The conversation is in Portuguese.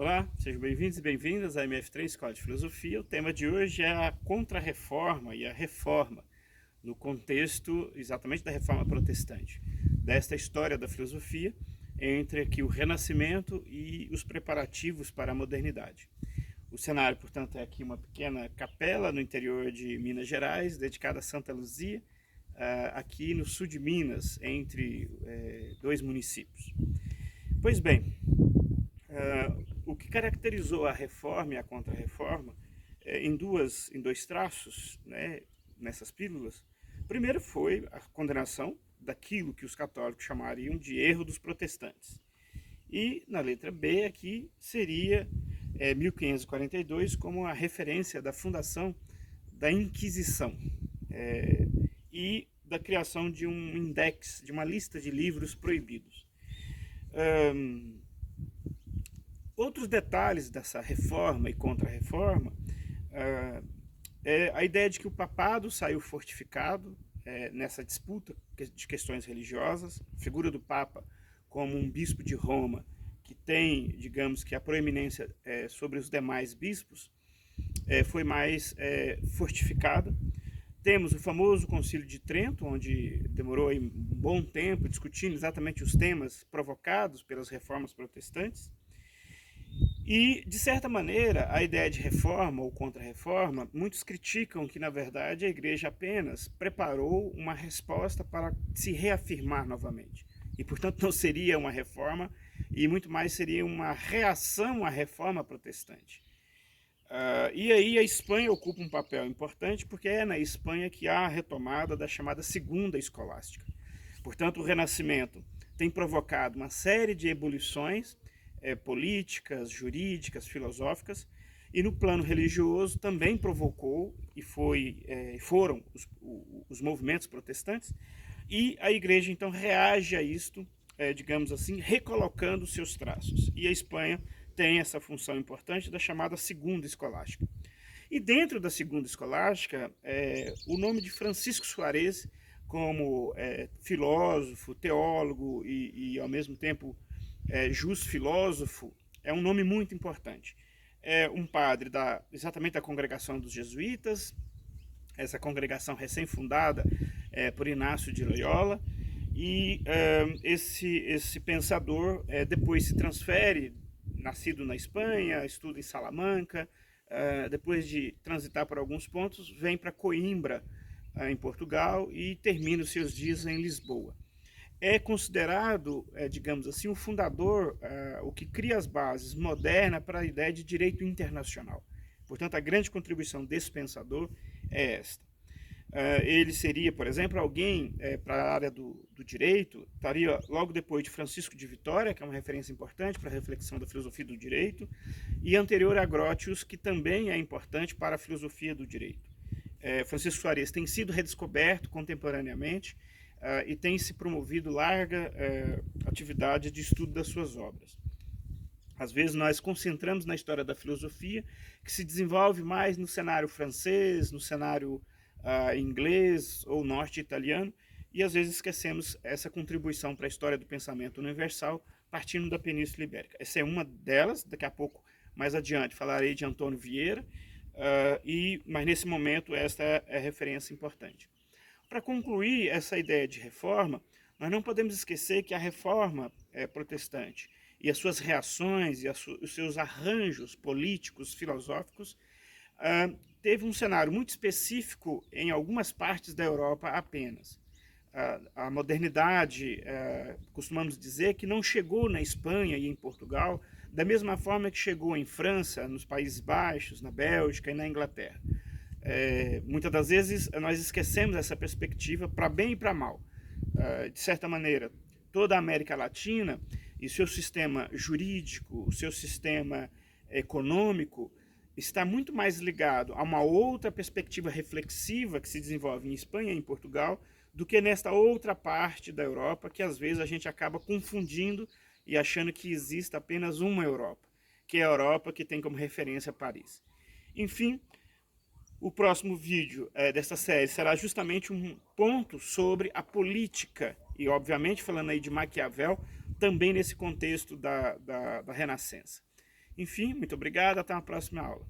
Olá, sejam bem-vindos e bem-vindas à MF3 Escola de Filosofia. O tema de hoje é a Contra-Reforma e a Reforma, no contexto exatamente da Reforma Protestante, desta história da filosofia entre aqui o Renascimento e os preparativos para a modernidade. O cenário, portanto, é aqui uma pequena capela no interior de Minas Gerais, dedicada a Santa Luzia, aqui no sul de Minas, entre dois municípios. Pois bem, o que caracterizou a reforma e a contra-reforma em dois traços, né, nessas pílulas. Primeiro foi a condenação daquilo que os católicos chamariam de erro dos protestantes. E na letra B aqui seria 1542 como a referência da fundação da Inquisição e da criação de um index, de uma lista de livros proibidos. Outros detalhes dessa reforma e contra-reforma é a ideia de que o papado saiu fortificado nessa disputa de questões religiosas, a figura do Papa como um bispo de Roma que tem, digamos que a proeminência sobre os demais bispos, foi mais fortificada. Temos o famoso Concílio de Trento, onde demorou aí um bom tempo discutindo exatamente os temas provocados pelas reformas protestantes. E, de certa maneira, a ideia de reforma ou contra-reforma, muitos criticam que, na verdade, a Igreja apenas preparou uma resposta para se reafirmar novamente. E, portanto, não seria uma reforma, e muito mais seria uma reação à reforma protestante. E aí a Espanha ocupa um papel importante, porque é na Espanha que há a retomada da chamada Segunda Escolástica. Portanto, o Renascimento tem provocado uma série de ebulições políticas, jurídicas, filosóficas, e no plano religioso também provocou e foram os movimentos protestantes, e a Igreja então reage a isto, digamos assim, recolocando seus traços. E a Espanha tem essa função importante da chamada Segunda Escolástica. E dentro da Segunda Escolástica, o nome de Francisco Suárez, como filósofo, teólogo e ao mesmo tempo justo filósofo, é um nome muito importante. É um padre exatamente da congregação dos jesuítas, essa congregação recém-fundada por Inácio de Loyola, e esse pensador depois se transfere, nascido na Espanha, estuda em Salamanca, depois de transitar por alguns pontos, vem para Coimbra, em Portugal, e termina os seus dias em Lisboa. É considerado, digamos assim, o fundador, o que cria as bases modernas para a ideia de direito internacional. Portanto, a grande contribuição desse pensador é esta. Ele seria, por exemplo, alguém para a área do direito, estaria logo depois de Francisco de Vitória, que é uma referência importante para a reflexão da filosofia do direito, e anterior a Grotius, que também é importante para a filosofia do direito. Francisco Suárez tem sido redescoberto contemporaneamente, e tem se promovido larga atividade de estudo das suas obras. Às vezes nós concentramos na história da filosofia, que se desenvolve mais no cenário francês, no cenário inglês ou norte-italiano, e às vezes esquecemos essa contribuição para a história do pensamento universal partindo da Península Ibérica. Essa é uma delas, daqui a pouco, mais adiante, falarei de Antônio Vieira, mas nesse momento esta é a referência importante. Para concluir essa ideia de reforma, nós não podemos esquecer que a reforma protestante e as suas reações e os seus arranjos políticos, filosóficos, teve um cenário muito específico em algumas partes da Europa apenas. A modernidade, costumamos dizer, que não chegou na Espanha e em Portugal da mesma forma que chegou em França, nos Países Baixos, na Bélgica e na Inglaterra. Muitas das vezes nós esquecemos essa perspectiva para bem e para mal. De certa maneira, toda a América Latina e seu sistema jurídico, o seu sistema econômico está muito mais ligado a uma outra perspectiva reflexiva que se desenvolve em Espanha e em Portugal do que nesta outra parte da Europa que às vezes a gente acaba confundindo e achando que existe apenas uma Europa, que é a Europa que tem como referência Paris. Enfim, o próximo vídeo dessa série será justamente um ponto sobre a política, e obviamente falando aí de Maquiavel, também nesse contexto da Renascença. Enfim, muito obrigado, até uma próxima aula.